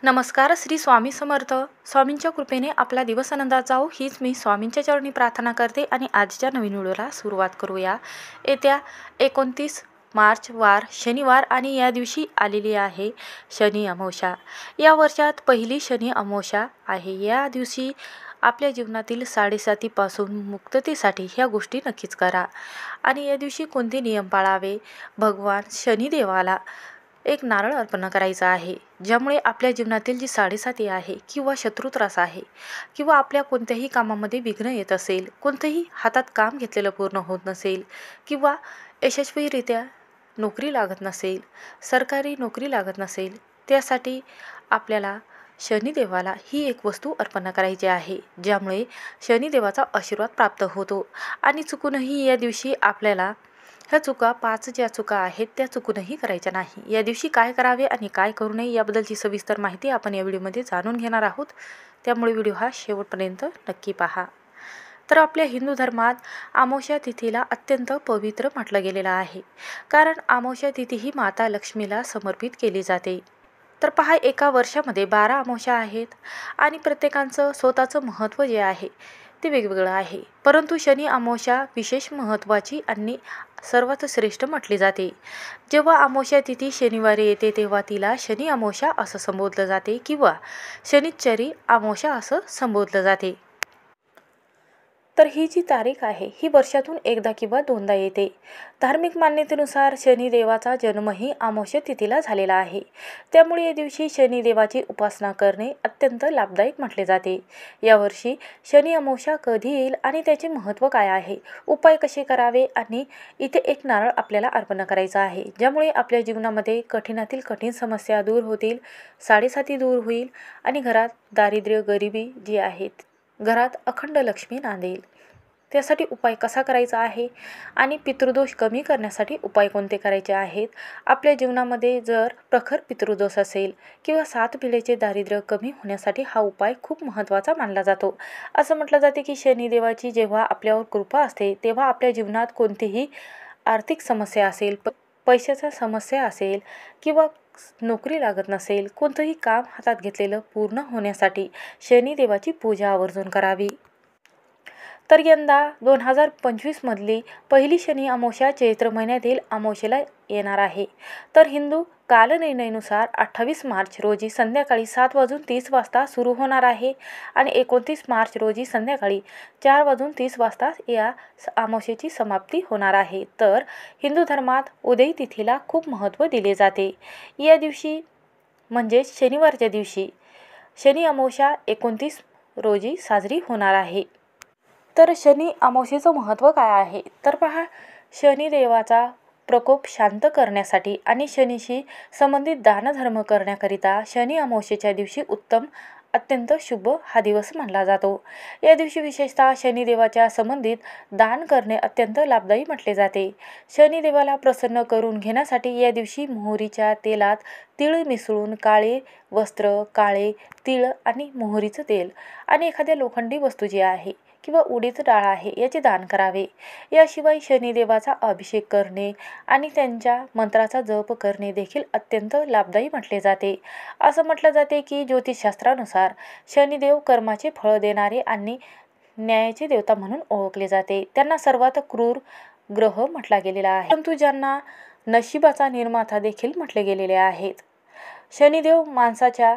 नमस्कार. श्री स्वामी समर्थ. स्वामींच्या कृपेने आपला दिवस आनंदात जाओ हीच मी स्वामींच्या चरणी प्रार्थना करते आणि आजच्या नवीन व्हिडिओला सुरुवात करूया. येत्या 29 मार्च वार शनिवार आणि या दिवशी आलेली आहे शनी अमावस्या. या वर्षात पहिली शनी अमावस्या आहे. या दिवशी आपल्या जीवनातील साडेसातीपासून मुक्ततेसाठी ह्या गोष्टी नक्कीच करा. आणि या दिवशी कोणते नियम पाळावे? भगवान शनिदेवाला एक नारळ अर्पण करायचा आहे, ज्यामुळे आपल्या जीवनातील जी साडेसाती आहे किंवा शत्रुत्रास आहे किंवा आपल्या कोणत्याही कामामध्ये विघ्न येत असेल, कोणतंही हातात काम घेतलेलं पूर्ण होत नसेल किंवा यशस्वीरित्या नोकरी लागत नसेल, सरकारी नोकरी लागत नसेल, त्यासाठी आपल्याला शनिदेवाला ही एक वस्तू अर्पण करायची आहे, ज्यामुळे शनिदेवाचा आशीर्वाद प्राप्त होतो. आणि चुकूनही या दिवशी आपल्याला ह्या चुका 5 ज्या चुका आहेत त्या चुकूनही करायच्या नाही. या दिवशी काय करावे आणि काय करू नये याबद्दलची सविस्तर माहिती आपण या व्हिडिओमध्ये जाणून घेणार आहोत. त्यामुळे व्हिडिओ हा शेवटपर्यंत नक्की पहा. तर आपल्या हिंदू धर्मात अमावस्या तिथीला अत्यंत पवित्र म्हटलं गेलेलं आहे, कारण अमावस्या तिथी ही माता लक्ष्मीला समर्पित केली जाते. तर पहा, एका वर्षामध्ये 12 अमावस्या आहेत आणि प्रत्येकाचं स्वतःचं महत्त्व जे आहे ते वेगवेगळं आहे. परंतु शनी अमावस्या विशेष महत्त्वाची आणि सर्वात श्रेष्ठ म्हटली जाते. जेव्हा अमावस्या तिथी शनिवारी येते तेव्हा तिला शनी अमावस्या असं संबोधलं जाते किंवा शनिच्चरी अमावस्या असं संबोधलं जाते. तर ही जी तारीख आहे ही वर्षातून एकदा किंवा दोनदा येते. धार्मिक मान्यतेनुसार शनिदेवाचा जन्मही अमावस्या तिथीला झालेला आहे. त्यामुळे या दिवशी शनिदेवाची उपासना करणे अत्यंत लाभदायक म्हटले जाते. यावर्षी शनी अमावस्या कधी येईल आणि त्याचे महत्त्व काय आहे, उपाय कसे करावे, आणि इथे एक नारळ आपल्याला अर्पण करायचा आहे, ज्यामुळे आपल्या जीवनामध्ये कठीणातील कठीण समस्या दूर होतील, साडेसाती दूर होईल आणि घरात दारिद्र्य गरिबी जी आहेत, घरात अखंड लक्ष्मी नांदेल. त्यासाठी उपाय कसा करायचा आहे आणि पितृदोष कमी करण्यासाठी उपाय कोणते करायचे आहेत. आपल्या जीवनामध्ये जर प्रखर पितृदोष असेल किंवा 7 पिढीचे दारिद्र्य कमी होण्यासाठी हा उपाय खूप महत्त्वाचा मानला जातो. असं म्हटलं जाते की शनिदेवाची जेव्हा आपल्यावर कृपा असते तेव्हा आपल्या जीवनात कोणतीही आर्थिक समस्या असेल, पैशाचा समस्या असेल किंवा नोकरी लागत नसेल, कोणतंही काम हातात घेतलेलं पूर्ण होण्यासाठी शनिदेवाची पूजा आवर्जून करावी. तर यंदा 2025 मधली पहिली शनी अमावस्या चैत्र महिन्यातील अमावस्येला येणार आहे. तर हिंदू कालनिर्णयानुसार 28 मार्च रोजी संध्याकाळी 7:30 सुरू होणार आहे आणि 29 मार्च रोजी संध्याकाळी 4:30 या अमावस्येची समाप्ती होणार आहे. तर हिंदू धर्मात उदयी तिथीला खूप महत्त्व दिले जाते. या दिवशी म्हणजेच शनिवारच्या दिवशी शनी अमावस्या 29 रोजी साजरी होणार आहे. तर शनी अमावस्येचं महत्त्व काय आहे? तर पहा, शनिदेवाचा प्रकोप शांत करण्यासाठी आणि शनीशी संबंधित दानधर्म करण्याकरिता शनी अमावस्येच्या दिवशी उत्तम, अत्यंत शुभ हा दिवस मानला जातो. या दिवशी विशेषतः शनिदेवाच्या संबंधित दान करणे अत्यंत लाभदायी म्हटले जाते. शनिदेवाला प्रसन्न करून घेण्यासाठी या दिवशी मोहरीच्या तेलात तीळ मिसळून काळे वस्त्र, काळे तीळ आणि मोहरीचं तेल आणि एखाद्या लोखंडी वस्तू जी आहे किंवा उडीद डाळ आहे याचे दान करावे. याशिवाय शनिदेवाचा अभिषेक करणे आणि त्यांच्या मंत्राचा जप करणे देखील अत्यंत लाभदायी म्हटले जाते. असं म्हटलं जाते की ज्योतिषशास्त्रानुसार शनिदेव कर्माचे फळ देणारे आणि न्यायाचे देवता म्हणून ओळखले जाते. त्यांना सर्वात क्रूर ग्रह म्हटला गेलेला आहे, परंतु ज्यांना नशिबाचा निर्माता देखील म्हटले गेलेले आहेत. शनिदेव माणसाच्या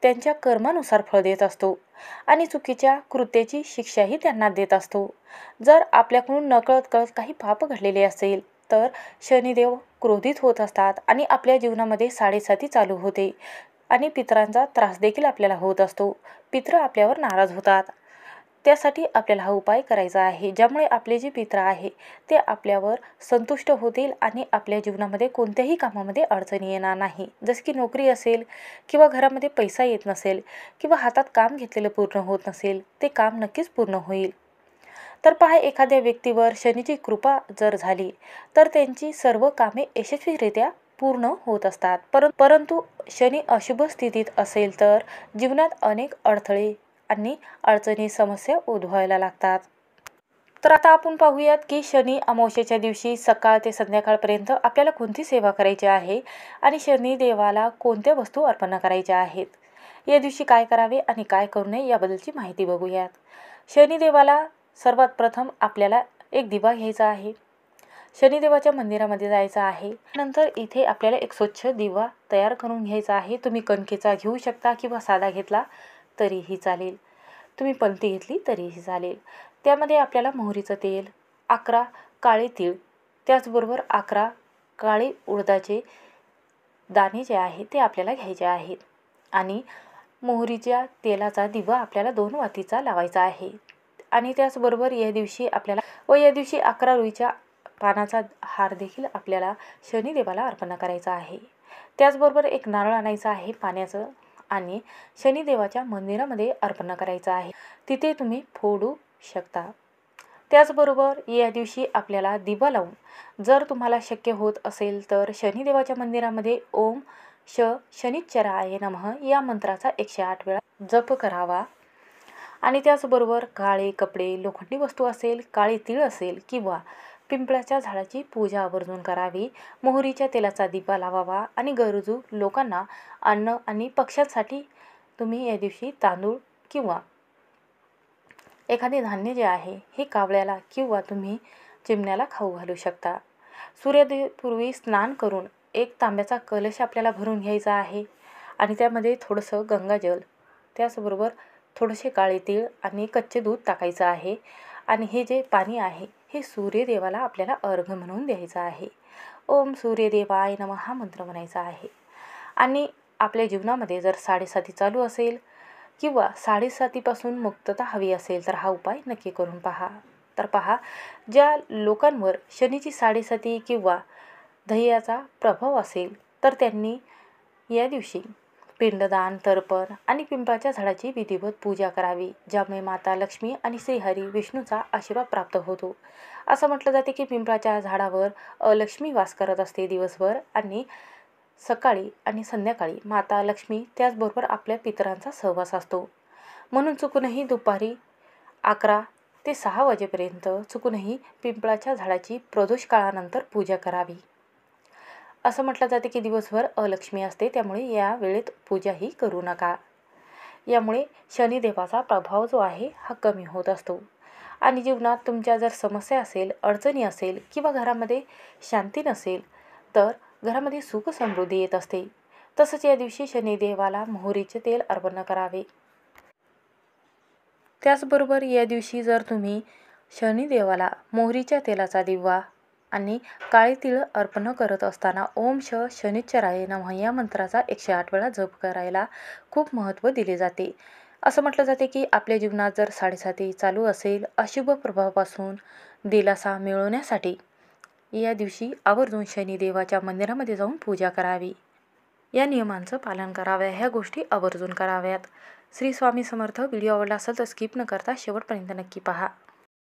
त्यांच्या कर्मानुसार फळ देत असतो आणि चुकीच्या कृत्याची शिक्षाही त्यांना देत असतो. जर आपल्याकडून नकळत कळत काही पाप घडलेले असेल तर शनिदेव क्रोधित होत असतात आणि आपल्या जीवनामध्ये साडेसाती चालू होते आणि पितरांचा त्रास देखील आपल्याला होत असतो. पितृ आपल्यावर नाराज होतात. त्यासाठी आपल्याला हा उपाय करायचा आहे, ज्यामुळे आपले जे पितृ आहे ते आपल्यावर संतुष्ट होतील आणि आपल्या जीवनामध्ये कोणत्याही कामामध्ये अडचणी येणार नाही. जसे की नोकरी असेल किंवा घरामध्ये पैसा येत नसेल किंवा हातात काम घेतलेलं पूर्ण होत नसेल, ते काम नक्कीच पूर्ण होईल. तर पहा, एखाद्या व्यक्तीवर शनीची कृपा जर झाली तर त्यांची सर्व कामे यशस्वीरित्या पूर्ण होत असतात. परंतु शनी अशुभ स्थितीत असेल तर जीवनात अनेक अडथळे आणि अडचणी समस्या उद्भवायला लागतात. तर आता आपण पाहूयात की शनी अमावस्येच्या दिवशी सकाळ ते संध्याकाळपर्यंत आपल्याला कोणती सेवा करायची आहे आणि शनिदेवाला कोणत्या वस्तू अर्पण करायच्या आहेत. या दिवशी काय करावे आणि काय करू नये याबद्दलची माहिती बघूयात. शनिदेवाला सर्वात प्रथम आपल्याला एक दिवा घ्यायचा आहे. शनिदेवाच्या मंदिरामध्ये जायचं आहे. नंतर इथे आपल्याला एक स्वच्छ दिवा तयार करून घ्यायचा आहे. तुम्ही कणकेचा घेऊ शकता किंवा साधा घेतला तरीही चालेल. तुम्ही पंथी घेतली तरीही चालेल. त्यामध्ये आपल्याला मोहरीचं तेल, 11 काळे तीळ, त्याचबरोबर 11 काळे उडदाचे दाणे जे आहे ते आपल्याला घ्यायचे आहेत आणि मोहरीच्या तेलाचा दिवा आपल्याला 2 वातीचा लावायचा आहे. आणि त्याचबरोबर या दिवशी आपल्याला या दिवशी 11 रुईच्या पानाचा हार देखील आपल्याला शनिदेवाला अर्पण करायचा आहे. त्याचबरोबर एक नारळ आणायचा आहे पाण्याचं आणि शनिदेवाच्या मंदिरामध्ये अर्पण करायचं आहे. तिथे तुम्ही फोडू शकता. त्याचबरोबर या दिवशी आपल्याला दिवा लावून जर तुम्हाला शक्य होत असेल तर शनिदेवाच्या मंदिरामध्ये ओम शनिश्चराय नमः या मंत्राचा 108 वेळा जप करावा. आणि त्याचबरोबर काळे कपडे, लोखंडी वस्तू असेल, काळे तीळ असेल किंवा पिंपळाच्या झाडाची पूजा आवर्जून करावी. मोहरीच्या तेलाचा दिवा लावावा आणि गरजू लोकांना अन्न आणि पक्ष्यांसाठी तुम्ही या दिवशी तांदूळ किंवा एखादे धान्य जे आहे हे कावळ्याला किंवा तुम्ही चिमण्याला खाऊ घालू शकता. सूर्योदयापूर्वी स्नान करून एक तांब्याचा कलश आपल्याला भरून घ्यायचा आहे आणि त्यामध्ये थोडंसं गंगाजल, त्याचबरोबर थोडेसे काळे तीळ आणि कच्चे दूध टाकायचं आहे आणि हे जे पाणी आहे हे सूर्यदेवाला आपल्याला अर्घ्य म्हणून द्यायचं आहे. ओम सूर्यदेवाय नमः हा मंत्र म्हणायचा आहे. आणि आपल्या जीवनामध्ये जर 7:30 चालू असेल किंवा 7:30पासून मुक्तता हवी असेल तर हा उपाय नक्की करून पहा. तर पहा, ज्या लोकांवर शनीची 7:30 किंवा दह्याचा प्रभाव असेल तर त्यांनी या दिवशी पिंडदान, तर्पण आणि पिंपळाच्या झाडाची विधिवत पूजा करावी, ज्यामुळे माता लक्ष्मी आणि श्रीहरी विष्णूचा आशीर्वाद प्राप्त होतो. असं म्हटलं जाते की पिंपळाच्या झाडावर लक्ष्मी वास करत असते दिवसभर आणि सकाळी आणि संध्याकाळी माता लक्ष्मी त्याचबरोबर आपल्या पितरांचा सहवास असतो. म्हणून चुकूनही दुपारी 11 ते 6 वाजेपर्यंत चुकूनही पिंपळाच्या झाडाची प्रदोष काळानंतर पूजा करावी. असं म्हटलं जाते की दिवसभर अलक्ष्मी असते, त्यामुळे या वेळेत पूजाही करू नका. यामुळे शनिदेवाचा प्रभाव जो आहे हा कमी होत असतो आणि जीवनात तुमच्या जर समस्या असेल, अडचणी असेल किंवा घरामध्ये शांती नसेल तर घरामध्ये सुख समृद्धी येत असते. तसंच या दिवशी शनिदेवाला मोहरीचे तेल अर्पण करावे. त्याचबरोबर या दिवशी जर तुम्ही शनिदेवाला मोहरीच्या तेलाचा दिवा आणि काळे तीळ अर्पण करत असताना ओम शनिश्चराय नमः या मंत्राचा 108 वेळा जप करायला खूप महत्त्व दिले जाते. असं म्हटलं जाते की आपल्या जीवनात जर 7:30 चालू असेल, अशुभ प्रभावापासून दिलासा मिळवण्यासाठी या दिवशी आवर्जून शनिदेवाच्या मंदिरामध्ये जाऊन पूजा करावी. या नियमांचं पालन करावं, ह्या गोष्टी आवर्जून कराव्यात. श्री स्वामी समर्थ. व्हिडिओ आवडला असेल तर स्किप न करता शेवटपर्यंत नक्की पहा.